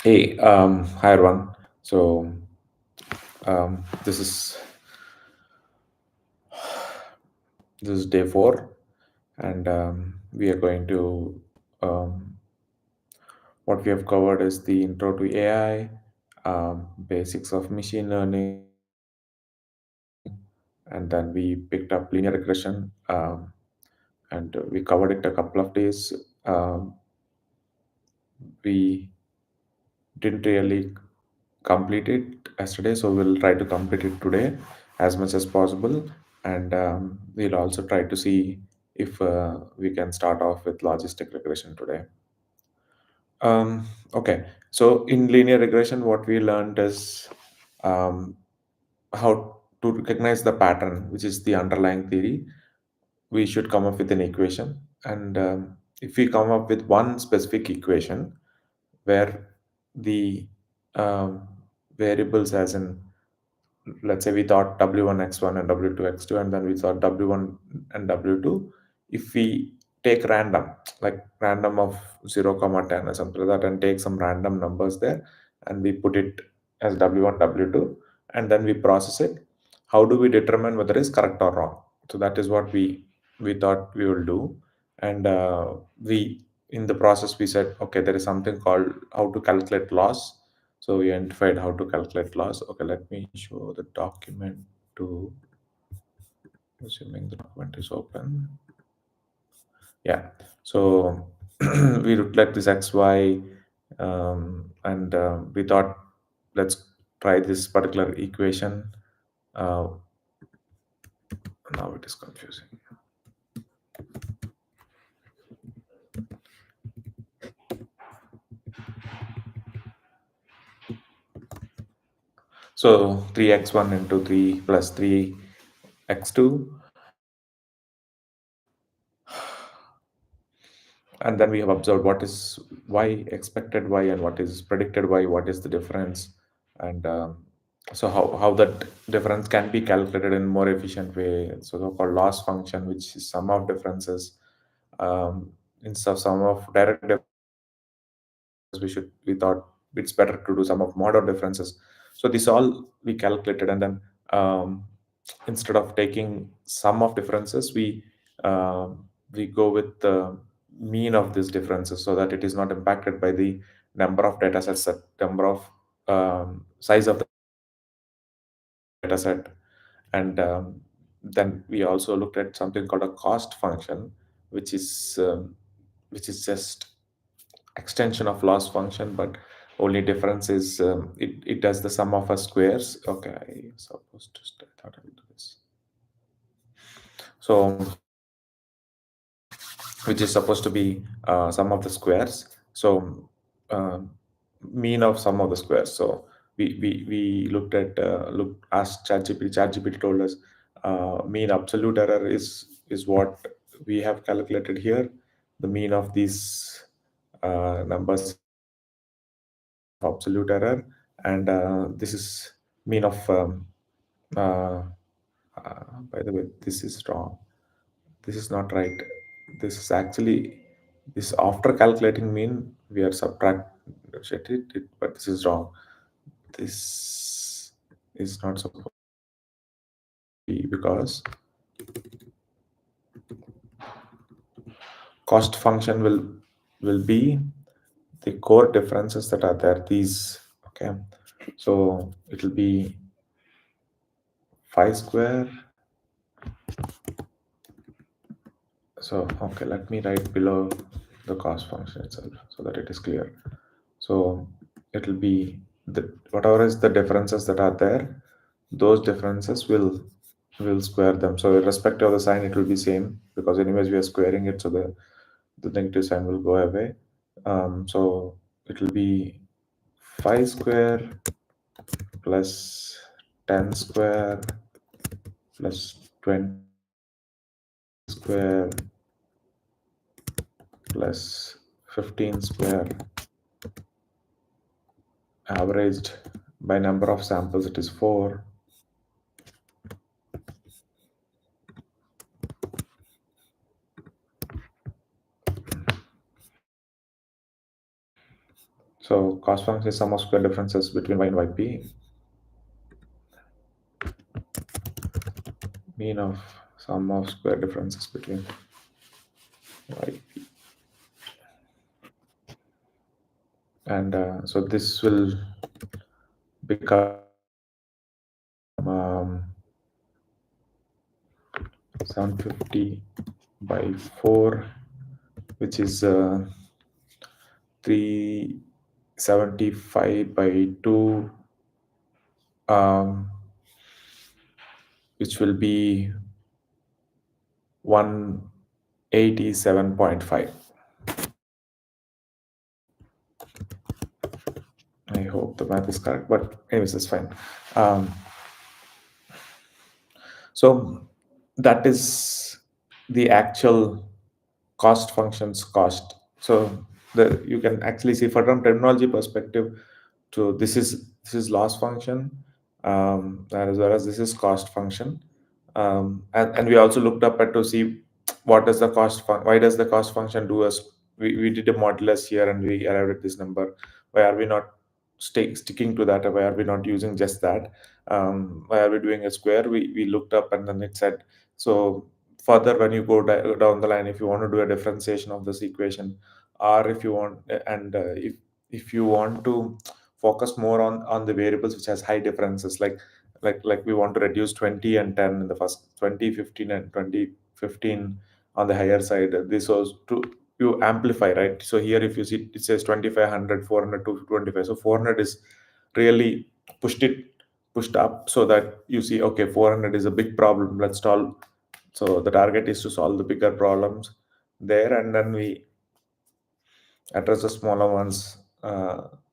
Hey, hi everyone. So this is day four, and we are going to what we have covered is the intro to AI, basics of machine learning, and then we picked up linear regression, and we covered it a couple of days. We didn't really complete it yesterday, so we'll try to complete it today as much as possible, and we'll also try to see if we can start off with logistic regression today. Okay, so in linear regression, what we learned is um, how to recognize the pattern, which is the underlying theory. We should come up with an equation, and if we come up with one specific equation where the um, variables, as in, let's say we thought w1 x1 and w2 x2, and then we thought w1 and w2, if we take random, like random of 0 comma 10 or something like that, and take some random numbers there, and we put it as w1 w2, and then we process it, how do we determine whether it's correct or wrong? So that is what we thought we will do. And we in the process we said, okay, there is something called how to calculate loss. So we identified how to calculate loss. Okay, let me show the document to, assuming the document is open. Yeah. So we looked at this XY, and we thought, let's try this particular equation. Uh, Now it is confusing. So 3x1 into 3 plus 3x2, and then we have observed what is y, expected y, and what is predicted y, what is the difference, and so how that difference can be calculated in more efficient way. So the called loss function, which is sum of differences. Instead of sum of direct differences, we thought it's better to do sum of mod or differences. So this all we calculated, and then instead of taking sum of differences, we go with the mean of these differences, so that it is not impacted by the number of data sets, that number of size of the data set. And then we also looked at something called a cost function, which is just extension of loss function, but only difference is it does the sum of a squares. Okay, I supposed to start, I thought I will do this. So which is supposed to be sum of the squares. So mean of sum of the squares. So we looked at asked ChatGPT. ChatGPT told us mean absolute error is what we have calculated here. The mean of these numbers is absolute error, and this is mean of. Uh, by the way, this is wrong. This is not right. This is actually, this after calculating mean we are subtract shit, but this is wrong. This is not supposed to be, because cost function will be the core differences that are there. These, okay. So it will be phi square. So okay, let me write below the cost function itself so that it is clear. So it will be the whatever is the differences that are there, those differences will square them. So irrespective of the sign, it will be same, because anyways we are squaring it, so the negative sign will go away. So it will be phi square plus 10 square plus 20 square plus 15 square, averaged by number of samples, it is 4. So cost function is sum of square differences between y and yp, mean of sum of square differences between yp. And so this will become 750 by 4, which is 375 by 2, um, which will be 187.5. I hope the math is correct, but anyways, that's fine. Um, so that is the actual cost functions cost. So you can actually see from terminology perspective, so this is loss function, as well as this is cost function, and we also looked up at to see what does the why does the cost function do us. We did a modulus here and we arrived at this number. Why are we not sticking to that? Why are we not using just that? Why are we doing a square? We looked up and then it said, so further when you go down the line, if you want to do a differentiation of this equation, or if you want, and if you want to focus more on the variables which has high differences, like we want to reduce 20 and 10 in the first, 20 15 and 20 15 on the higher side. This was to you amplify, right? So here if you see it says 2500 400 to 25, so 400 is really pushed up, so that you see, okay, 400 is a big problem, let's solve. So the target is to solve the bigger problems there, and then we address the smaller ones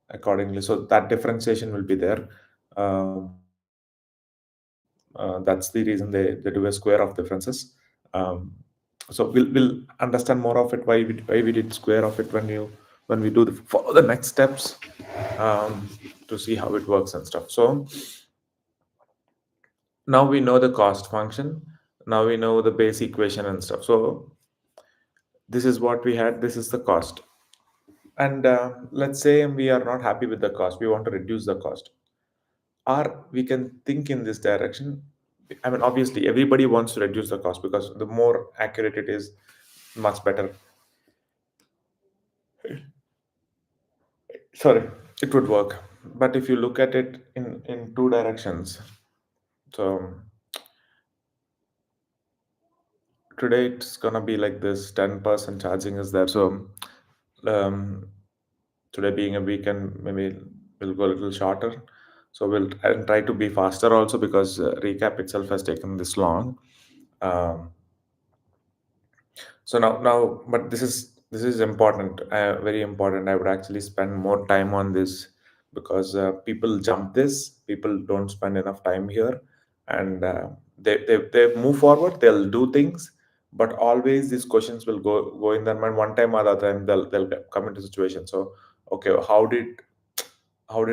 accordingly. So that differentiation will be there. That's the reason they do a square of differences. Um, so we'll understand more of it, why we did square of it when we do follow the next steps, to see how it works and stuff. So now we know the cost function. Now we know the base equation and stuff. So this is what we had. This is the cost. And let's say we are not happy with the cost. We want to reduce the cost. Or we can think in this direction. I mean, obviously, everybody wants to reduce the cost because the more accurate it is, much better. Sorry, it would work. But if you look at it in two directions, so today it's gonna be like this: 10% charging is there. So um, today being a weekend, maybe we'll go a little shorter. So we'll and try to be faster also, because recap itself has taken this long. Um, so now, but this is important, very important. I would actually spend more time on this, because people jump this. People don't spend enough time here, and they move forward. They'll do things, but always these questions will go in their mind. One time or other time, they'll come into situation. So okay, how did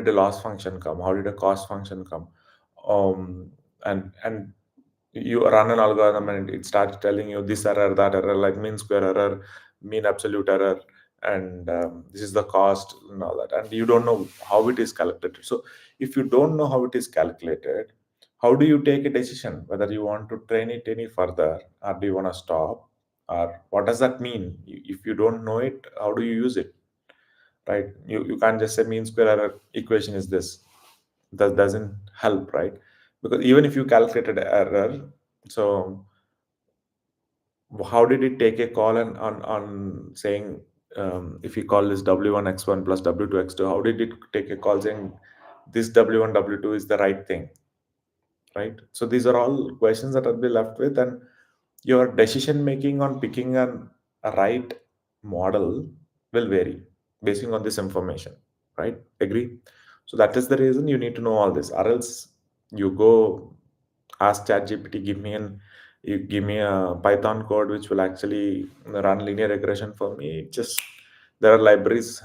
a loss function come? How did a cost function come? And you run an algorithm and it starts telling you this error, that error, like mean square error, mean absolute error, and this is the cost and all that, and you don't know how it is calculated. So if you don't know how it is calculated, how do you take a decision whether you want to train it any further, or do you want to stop, or what does that mean? If you don't know it, how do you use it, right? You can't just say mean square error equation is this. That doesn't help, right? Because even if you calculated error, so how did it take a call on saying, if we call this w1 x1 plus w2 x2, how did it take a call saying this w1 w2 is the right thing, right? So these are all questions that will be left with, and your decision making on picking a right model will vary based on this information, right? Agree? So that is the reason you need to know all this, or else you go ask ChatGPT, you give me a Python code which will actually run linear regression for me. Just there are libraries,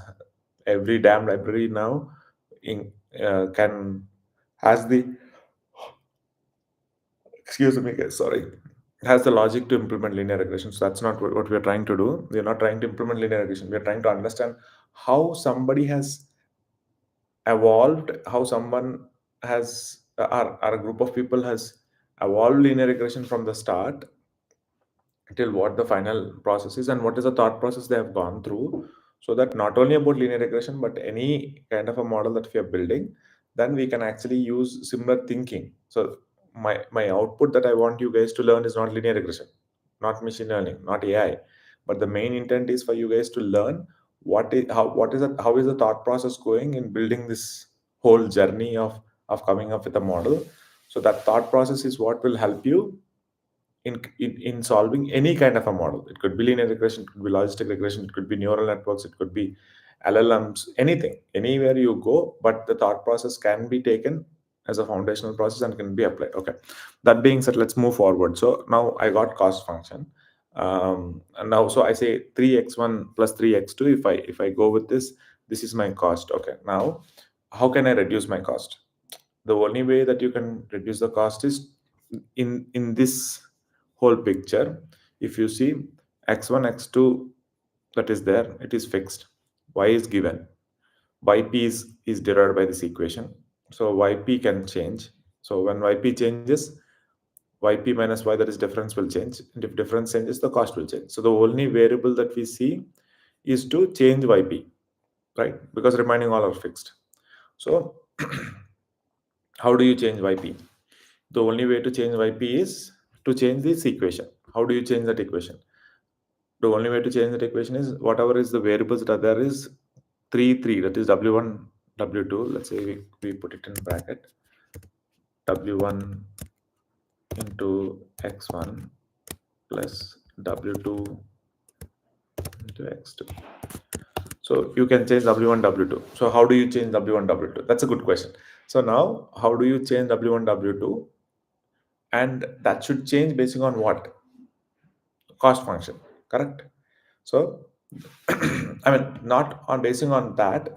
every damn library now in, can has the excuse me guys, sorry, has the logic to implement linear regression. So that's not what we're trying to do. We're not trying to implement linear regression. We're trying to understand how somebody has evolved, how someone has or a group of people has evolved linear regression from the start till what the final process is and what is the thought process they have gone through, so that not only about linear regression but any kind of a model that we are building, then we can actually use similar thinking. So my output that I want you guys to learn is not linear regression, not machine learning, not AI, but the main intent is for you guys to learn how is the thought process going in building this whole journey of coming up with a model. So that thought process is what will help you in solving any kind of a model. It could be linear regression, it could be logistic regression, it could be neural networks, it could be LLMs, anything, anywhere you go, but the thought process can be taken as a foundational process and can be applied. Okay. That being said, let's move forward. So now I got cost function. And now so I say 3x1 plus 3x2. If I go with this is my cost. Okay. Now how can I reduce my cost? The only way that you can reduce the cost is in this whole picture. If you see x1 x2 that is there, it is fixed, y is given, yp is derived by this equation, so yp can change. So when yp changes, yp minus y, that is difference, will change, and if difference changes, the cost will change. So the only variable that we see is to change yp, right? Because remaining all are fixed. So how do you change yp? The only way to change yp is to change this equation. How do you change that equation? The only way to change that equation is whatever is the variables that are there is 3 3, that is w1 w2. Let's say we put it in bracket, w1 into x1 plus w2 into x2. So you can change w1 w2. So how do you change w1 w2? That's a good question. So now how do you change w1 w2? And that should change basing on what? Cost function, correct? So I mean, not on basing on that,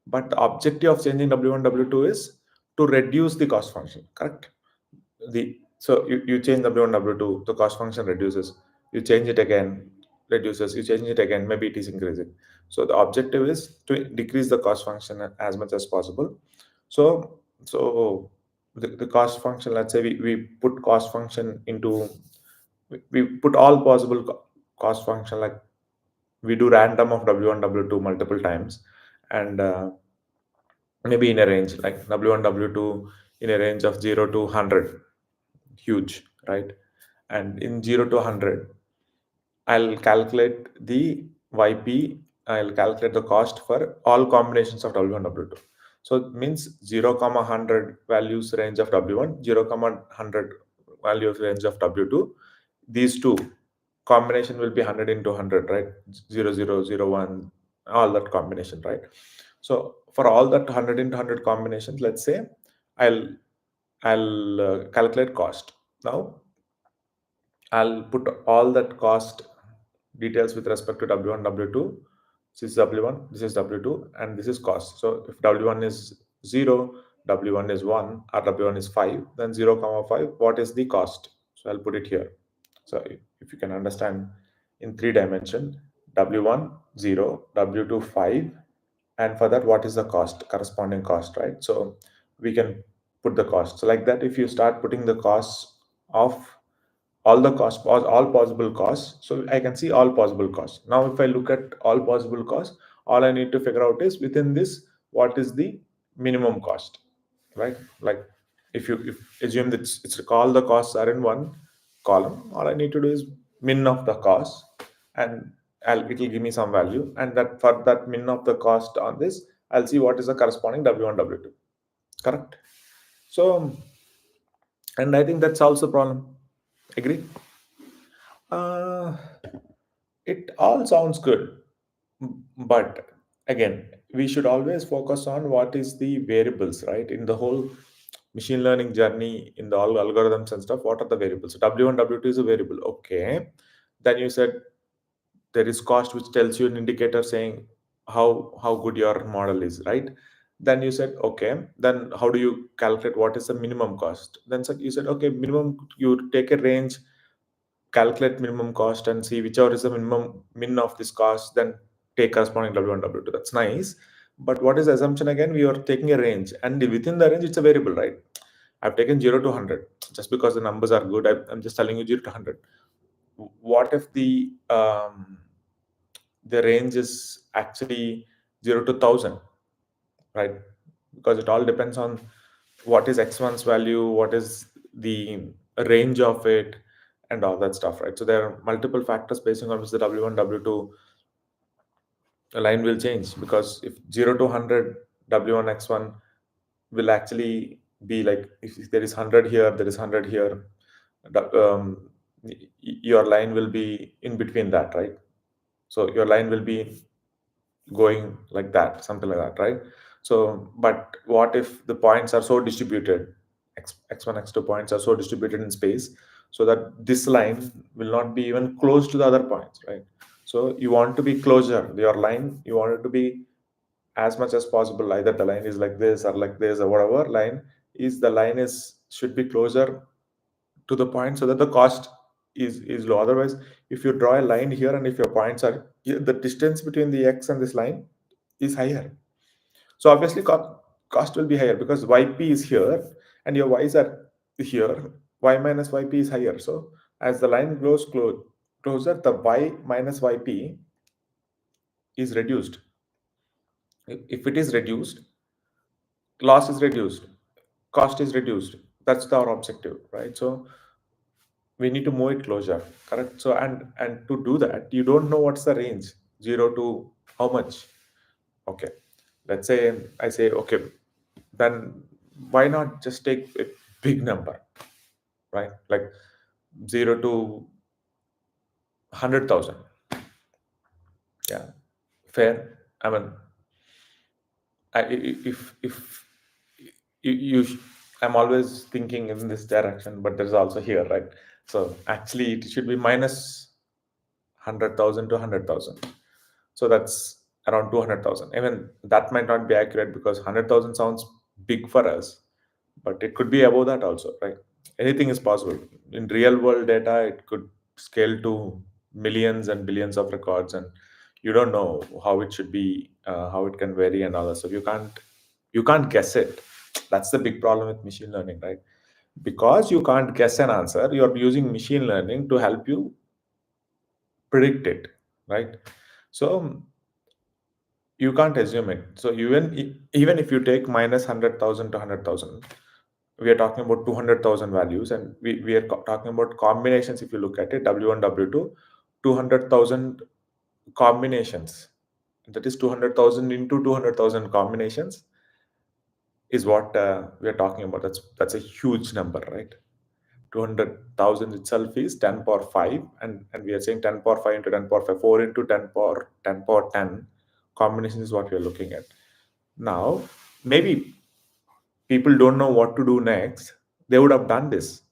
but the objective of changing w1 w2 is to reduce the cost function, correct? So you change w1 w2, the cost function reduces, you change it again, reduces, you change it again, maybe it is increasing. So the objective is to decrease the cost function as much as possible. So the cost function, let's say we put cost function into, we put all possible cost function, like we do random of w1 w2 multiple times, and maybe in a range like w1 w2 in a range of 0 to 100, huge, right? And in 0 to 100, I'll calculate the yp, I'll calculate the cost for all combinations of w1 w2. So it means 0 comma 100 values range of w1, 0 comma 100 values range of w2. These two combination will be 100 into 100, right? 0 0 0 1, all that combination, right? So for all that 100 into 100 combinations, let's say i'll I'll calculate cost. Now I'll put all that cost details with respect to w1 w2. This is w1, this is w2, and this is cost. So if w1 is 0, w1 is 1, or w1 is 5, then 0 comma 5, what is the cost? So I'll put it here. So if you can understand in 3 dimension, w1 0, w2 5, and for that what is the cost, corresponding cost, right? So we can put the cost. So like that, if you start putting the costs of all the costs, all possible costs, so I can see all possible costs. Now if I look at all possible costs, all I need to figure out is within this what is the minimum cost, right? Like if assume that it's all the costs are in one column, all I need to do is min of the cost, and it will give me some value, and that for that min of the cost on this, I'll see what is the corresponding w1 w2, correct? So, and I think that solves the problem. Agree? uh, it all sounds good, but again, we should always focus on what is the variables, right? In the whole machine learning journey, in the all algorithms and stuff, what are the variables? W1 w2 is a variable, okay. Then you said there is cost, which tells you an indicator saying how good your model is, right? Then you said okay, then how do you calculate what is the minimum cost? Then you said okay, minimum, you take a range, calculate minimum cost and see whichever is the minimum min of this cost, then take corresponding w1 w2. That's nice, But what is assumption again? We are taking a range, and within the range, it's a variable, right? I've taken 0 to 100 just because the numbers are good. I'm just telling you 0 to 100. What if the range is actually 0 to 1000, right? Because it all depends on what is x1's value, what is the range of it, and all that stuff, right? So there are multiple factors based on which the w1 w2 line will change, because if 0 to 100 w1 x1 will actually be like, if there is 100 here, there is 100 here, your line will be in between that, right? So your line will be going like that, something like that, right? So but what if the points are so distributed, x1 x2 points are so distributed in space, so that this line will not be even close to the other points, right? So you want to be closer, your line, you want it to be as much as possible, either the line is like this or like this or whatever line is, the line is should be closer to the point, so that the cost is low. Otherwise, if you draw a line here and if your points are here, the distance between the x and this line is higher, so obviously cost will be higher, because yp is here and your y's are here, y minus yp is higher. So as the line goes closer, the y minus yp is reduced. If it is reduced, loss is reduced, cost is reduced. That's our objective, right? So we need to move it closer, correct? So and to do that, you don't know what's the range, 0 to how much. Okay, let's say I say, okay, then why not just take a big number, right? Like 0 to 100,000. Yeah, fair. I mean, if I'm always thinking in this direction, but there's also here, right? So actually it should be minus 100,000 to 100,000. So that's around 200,000. Even that might not be accurate, because 100,000 sounds big for us, but it could be above that also, right? Anything is possible. In real world data, it could scale to millions and billions of records, and you don't know how it should be, how it can vary, and all that. So you can't guess it. That's the big problem with machine learning, right? Because you can't guess an answer, you're using machine learning to help you predict it, right? So you can't assume it. So even if you take minus 100,000 to 100,000, we are talking about 200,000 values, and we are talking about combinations. If you look at it, w1 w2, 200,000 combinations, that is 200,000 into 200,000 combinations is what we are talking about. That's a huge number, right? 200,000 itself is 10 power 5, and we are saying 10 power 5 into 10 power 5, 4 into 10 power 10 combination is what we are looking at. Now, maybe people don't know what to do next, they would have done this.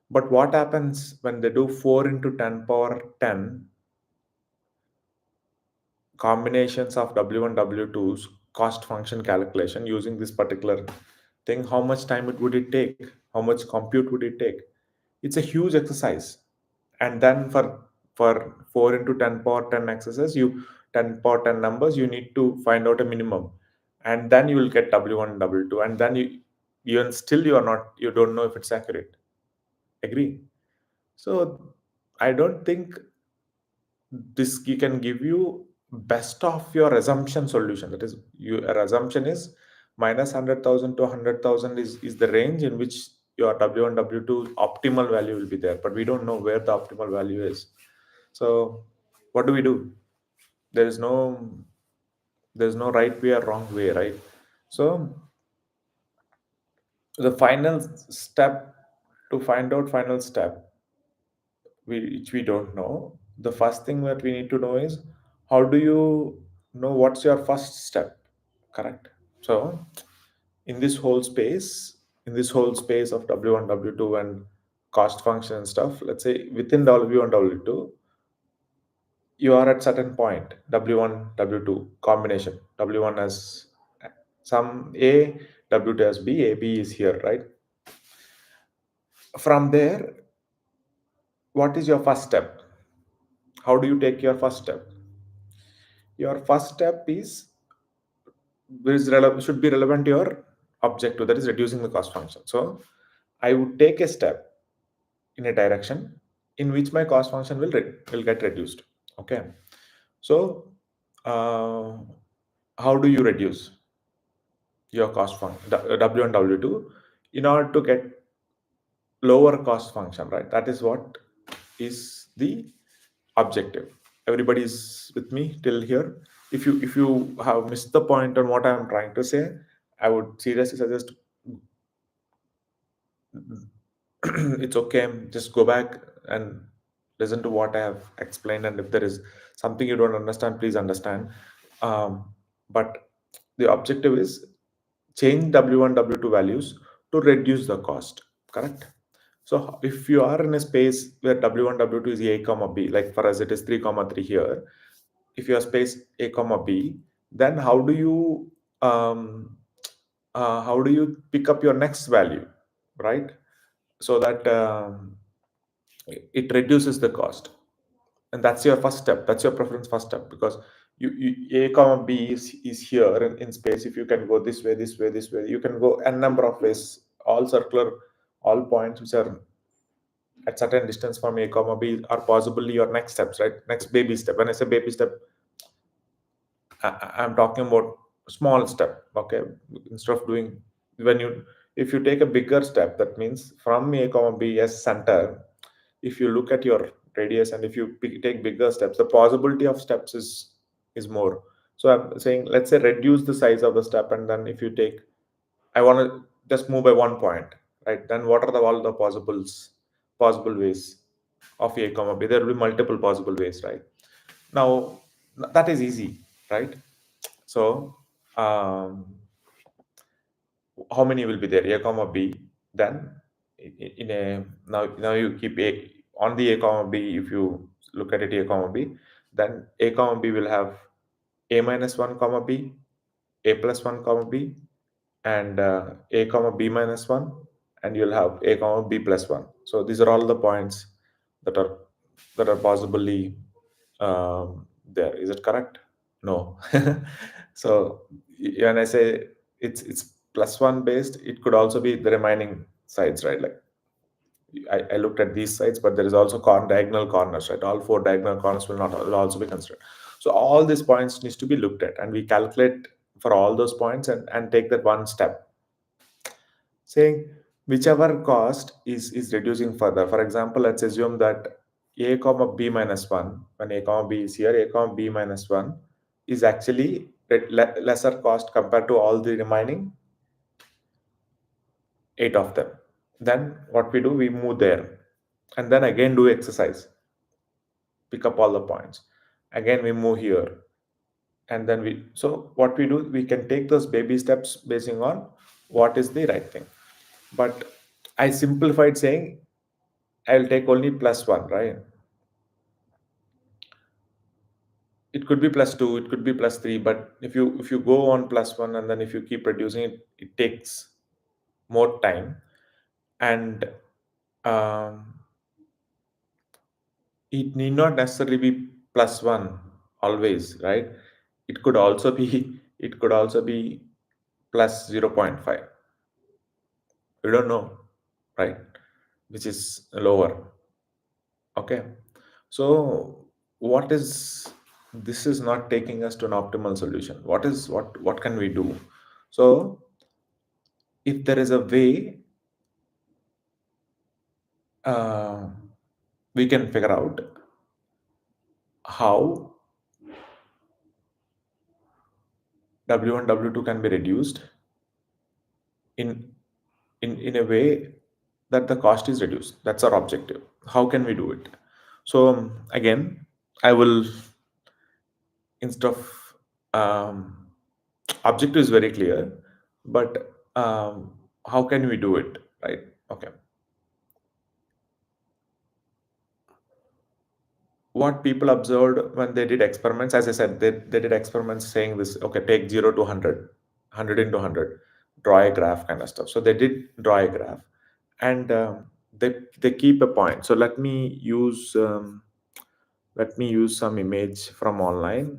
But what happens when they do 4 into 10 power 10 combinations of W1, W2's cost function calculation using this particular thing? How much time would it take? How much compute would it take? It's a huge exercise. And then for 4 into 10 power 10 exercise, 10 power 10 numbers, you need to find out a minimum, and then you will get w1 w2, and then even still you don't know if it's accurate. Agree? So I don't think this can give you best of your assumption solution. That is, your assumption is minus 100,000 to 100,000 is the range in which your w1 w2 optimal value will be there, but we don't know where the optimal value is. So what do we do? There is there's no right way or wrong way, right? So the final step, to find out final step, which we don't know, the first thing that we need to know is, how do you know what's your first step, correct? So in this whole space, of w1 w2 and cost function and stuff, let's say within w1 w2, you are at certain point, w1 w2 combination, w1 as some a, w2 as b, ab is here, right? From there, what is your first step? How do you take your first step? Your first step is should be relevant to your objective, that is reducing the cost function. So I would take a step in a direction in which my cost function will get reduced. Okay. So uh, how do you reduce your cost function W and W2 in order to get lower cost function, right? That is what is the objective. Everybody is with me till here? If you have missed the point on what I'm trying to say, I would seriously suggest it's okay, just go back and listen to what I have explained, and if there is something you don't understand, please understand. But the objective is change W1 W2 values to reduce the cost, correct? So if you are in a space where W1 W2 is a comma b, like for us it is 3 comma 3 here, if you have space a comma b, then um, how do you pick up your next value, right? So that it reduces the cost, and that's your first step, that's your preference first step, because a comma b is here in space. If you can go this way, this way, this way, you can go n number of ways, all circular, all points which are at certain distance from a comma b are possibly your next steps, right? Next baby step. When I say baby step, I'm talking about small step. Okay, instead of doing, when you, if you take a bigger step, that means from a comma b as center, if you look at your radius and if you take bigger steps, the possibility of steps is more. So I'm saying, let's say reduce the size of the step, and then if you take, I want to just move by 1 point, right? Then what are the all the possible ways of a comma b? There will be multiple possible ways, right? Now that is easy, right? So um, how many will be there? A comma b. Then in a, now you keep a on the a comma b. If you look at it a comma b, then a comma b will have a minus 1 comma b, a plus 1 comma b, and a comma b minus 1, and you'll have a comma b plus 1. So these are all the points that are possibly there. Is it correct? No. So when I say it's plus 1 based, it could also be the remaining sides, right? Like I looked at these sides, but there is also diagonal corners, right? All 4 diagonal corners will also be considered. So all these points needs to be looked at, and we calculate for all those points, and take that one step, saying whichever cost is reducing further. For example, let's assume that a comma b minus 1, when a comma b is here, a comma b minus 1 is actually lesser cost compared to all the remaining 8 of them. Then what we do, we move there, and then again do exercise, pick up all the points, again we move here, and then we, so what we do, we can take those baby steps basing on what is the right thing. But I simplified saying I'll take only plus 1, right? It could be plus 2, it could be plus 3, but if you go on plus 1, and then if you keep reducing it, it takes more time, and um, it need not necessarily be plus 1 always, right? It could also be it could also be plus 0.5. We don't know, right? Which is lower. Okay. So what is, this is not taking us to an optimal solution. What can we do? So if there is a way, uh, we can figure out how W1 W2 can be reduced in in a way that the cost is reduced. That's our objective. How can we do it? So again, I will, instead of objective is very clear, but how can we do it, right? Okay. What people observed when they did experiments, as I said, they did experiments saying this, okay, take 0 to 100, 100 into 100, draw a graph kind of stuff. So they did draw a graph, and they keep a point. So let me use some image from online.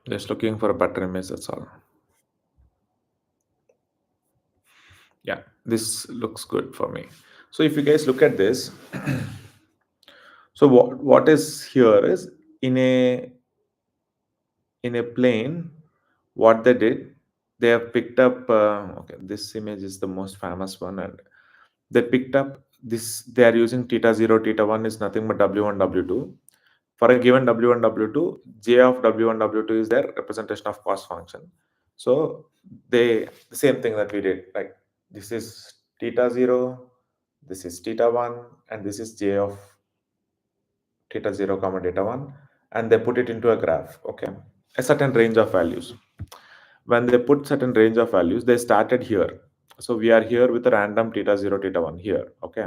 Just looking for a better image, that's all. Yeah, this looks good for me. So if you guys look at this, so what is here is in a plane, what they did, they have picked up. Okay, this image is the most famous one, and they picked up this. They are using theta zero, theta one is nothing but W1, W2. For a given W1, W2, J of W1, W2 is their representation of cost function. So they the same thing that we did. Like this is theta zero, this is theta one, and this is J of theta zero comma theta one, and they put it into a graph. Okay, a certain range of values. When they put certain range of values, they started here. So we are here with a random theta zero, theta one here. Okay.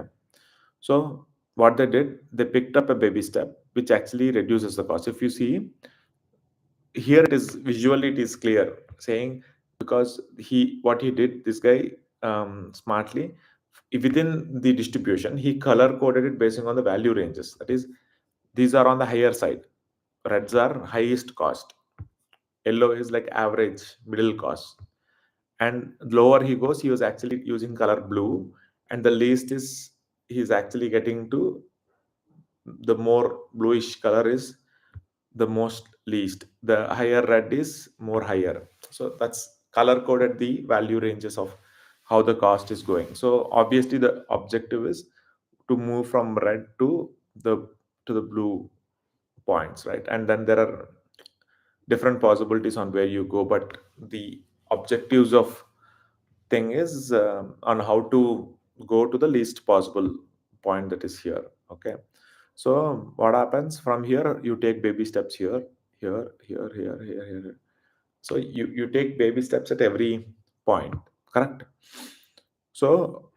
So what they did, they picked up a baby step, which actually reduces the cost. If you see here, it is visually it is clear saying because what he did, this guy smartly within the distribution, he color coded it based on the value ranges. That is, these are on the higher side. Reds are highest cost. Yellow is like average, middle cost, and lower he goes, he was actually using color blue, and the least is he's actually getting to the more bluish color is the most least, the higher red is more higher. So that's color coded the value ranges of how the cost is going. So obviously the objective is to move from red the to the blue points, right? And then there are different possibilities on where you go, but the objectives of thing is on how to go to the least possible point that is here. Okay, so what happens from here, you take baby steps here, here. So you take baby steps at every point, correct? So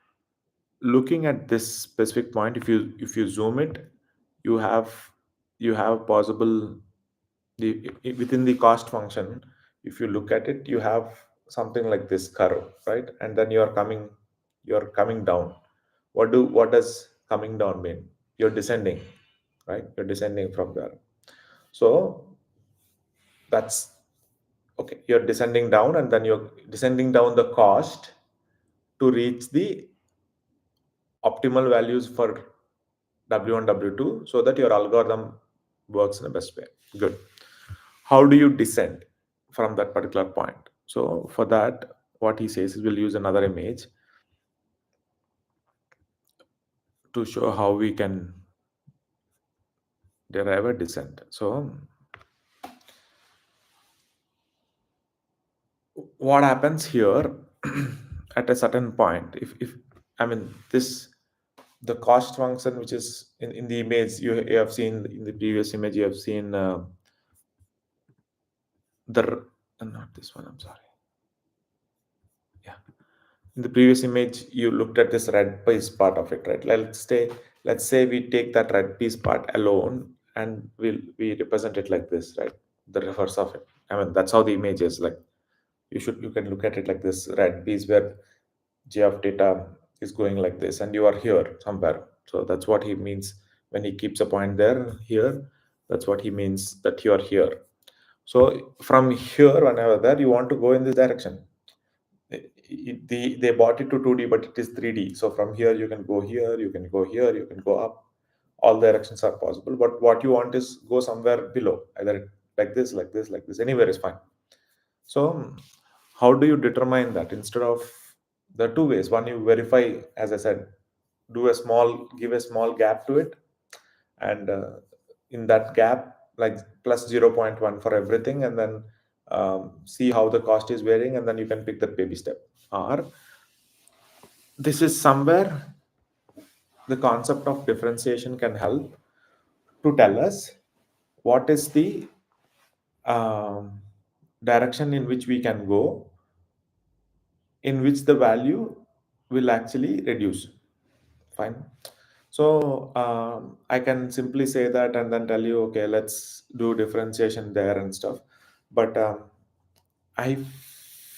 looking at this specific point, if you zoom it, you have possible within the cost function. If you look at it, you have something like this curve, right? And then you're coming down. What does coming down mean? You're descending, right? You're descending from there. So that's okay, you're descending down, and then you're descending down the cost to reach the optimal values for W1, W2, so that your algorithm works in the best way. Good. How do you descend from that particular point? So for that, what he says is we'll use another image to show how we can derive a descent. So what happens here at a certain point, if I mean this, the cost function which is in the image you have seen, in the previous image you have seen not this one, I'm sorry. Yeah, in the previous image you looked at this red piece part of it, right? Let's say we take that red piece part alone, and we represent it like this, right? The reverse of it. I mean, that's how the image is like. You can look at it like this red piece where j of data is going like this, and you are here somewhere. So that's what he means when he keeps a point there here. That's what he means that you are here. So from here, whenever that you want to go in this direction, they bought it to 2D, but it is 3D. So from here you can go here, you can go here, you can go up. All directions are possible, but what you want is go somewhere below, either like this, like this, like this. Anywhere is fine. So how do you determine that? Instead of the two ways, one, you verify, as I said, give a small gap to it, and in that gap, like plus 0.1 for everything, and then see how the cost is varying, and then you can pick that baby step. Or this is somewhere the concept of differentiation can help to tell us what is the um, direction in which we can go, in which the value will actually reduce. Fine. So I can simply say that and then tell you, okay, let's do differentiation there and stuff. But I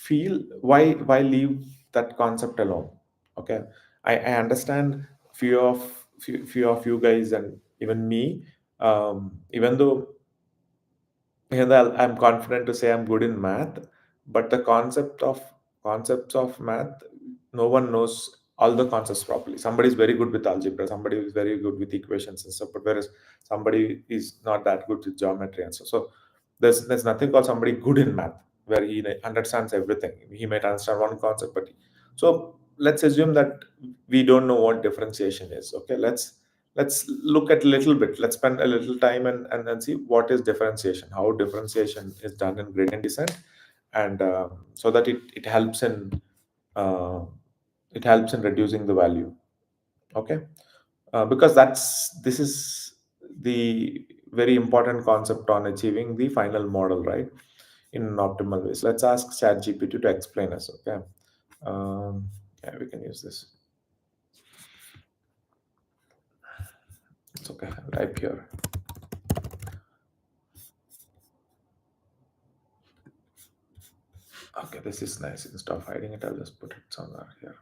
feel, why leave that concept alone? Okay, I understand few of you guys and even me. Even though I'm confident to say I'm good in math, but the concepts of math, no one knows all the concepts properly. Somebody is very good with algebra, somebody is very good with equations and stuff, but whereas somebody is not that good with geometry and so. So there's nothing called somebody good in math where he understands everything. He might understand one concept, but so let's assume that we don't know what differentiation is. Okay, let's look at a little bit. Let's spend a little time and then see what is differentiation, how differentiation is done in gradient descent, and so that it helps in uh, reducing the value. Okay, because this is the very important concept on achieving the final model, right, in an optimal ways. Let's ask ChatGPT to explain us. Okay, yeah, we can use this. It's okay. I'll type here. Okay, this is nice. Instead of hiding it, I'll just put it somewhere here.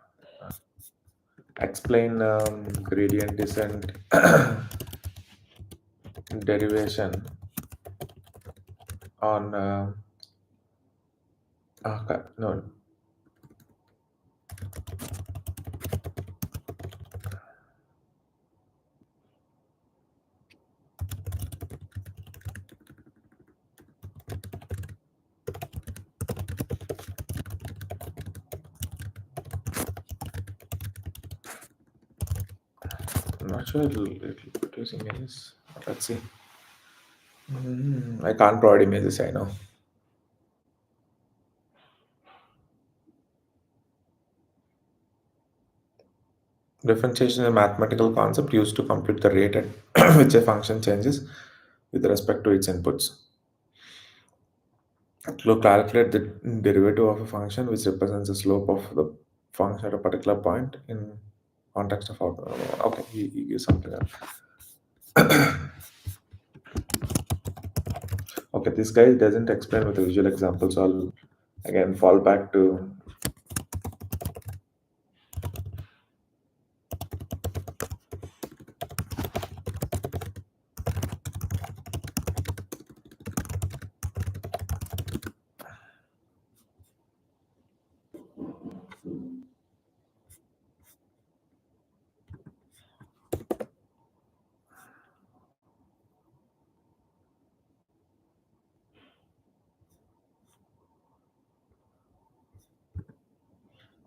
Uh, Explain gradient descent derivation on. Okay, no, I'm not sure it'll produce images. Let's see. I can't provide images, I know. Differentiation is a mathematical concept used to compute the rate at which a function changes with respect to its inputs. To calculate the derivative of a function which represents the slope of the function at a particular point in context of okay, he gives something else. Okay, this guy doesn't explain with a visual example, so I'll again fall back to.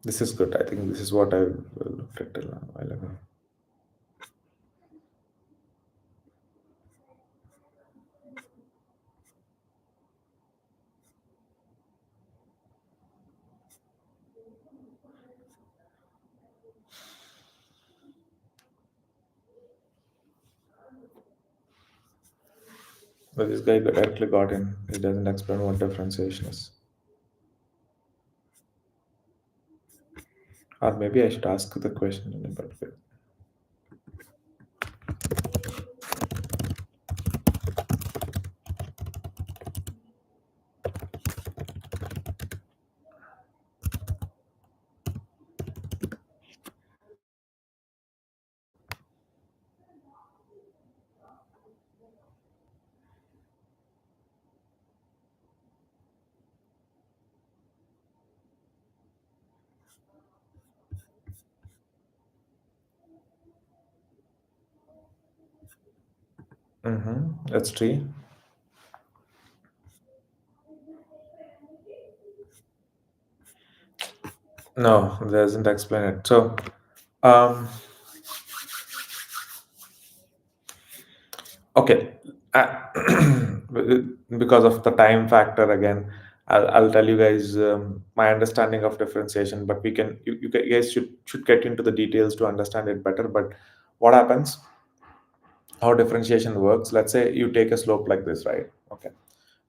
This is good. I think this is what I looked at a while ago. But this guy directly got in. He doesn't explain what differentiation is. Or maybe I should ask the question in a better way. That's tree. No, doesn't explain it. So, um, okay, because of the time factor again, I'll tell you guys my understanding of differentiation. But you guys should get into the details to understand it better. But what happens? How differentiation works? Let's say you take a slope like this, right? Okay,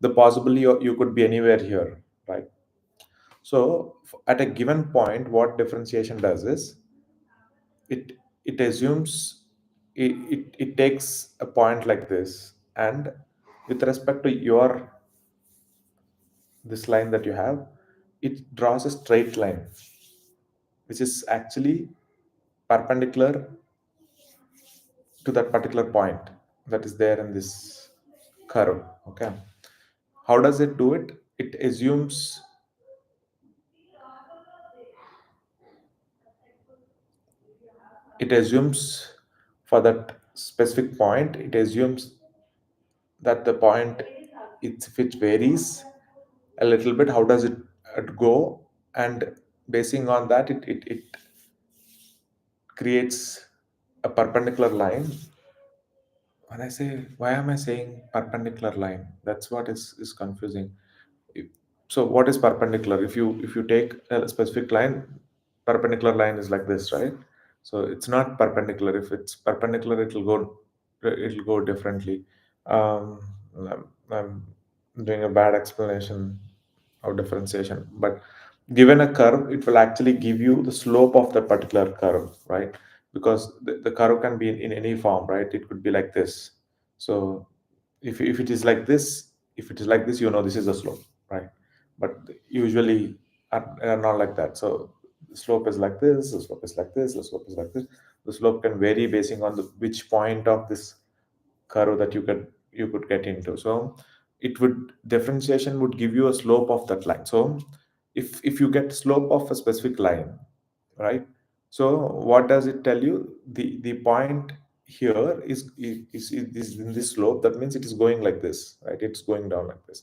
the possibly you could be anywhere here, right? So at a given point, what differentiation does is it assumes it takes a point like this, and with respect to your this line that you have, it draws a straight line which is actually perpendicular to that particular point that is there in this curve. Okay, How does it do it? It assumes for that specific point, it assumes that the point, if it varies a little bit, how does it go, and basing on that, it creates a perpendicular line. When I say, why am I saying perpendicular line? That's what is confusing. If- so what is perpendicular? If you take a specific line, perpendicular line is like this, right? So it's not perpendicular. If it's perpendicular, it'll go differently. I'm doing a bad explanation of differentiation, but given a curve, it will actually give you the slope of the particular curve, right? Because the curve can be in any form, right? It could be like this. So if it is like this, this is the slope, right? But usually are not like that. So the slope is like this, the slope is like this, the slope is like this. The slope can vary basing on which point of this curve that you could get into. So it would differentiation would give you a slope of that line. So if you get slope of a specific line, right? So what does it tell you? The point here is in this slope. That means it is going like this, right? It's going down like this.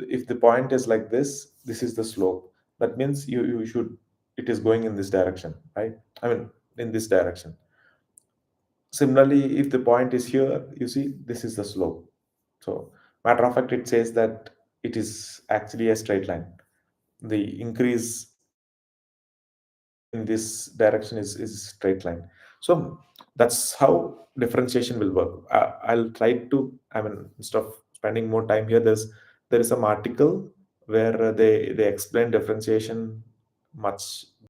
If the point is like this is the slope. That means you should, it is going in this direction, right? I mean, in this direction. Similarly, if the point is here, you see, this is the slope. So, matter of fact, it says that it is actually a straight line. The increase in this direction is straight line. So that's how differentiation will work. I'll try to, I mean, instead of spending more time here, there is some article where they explain differentiation much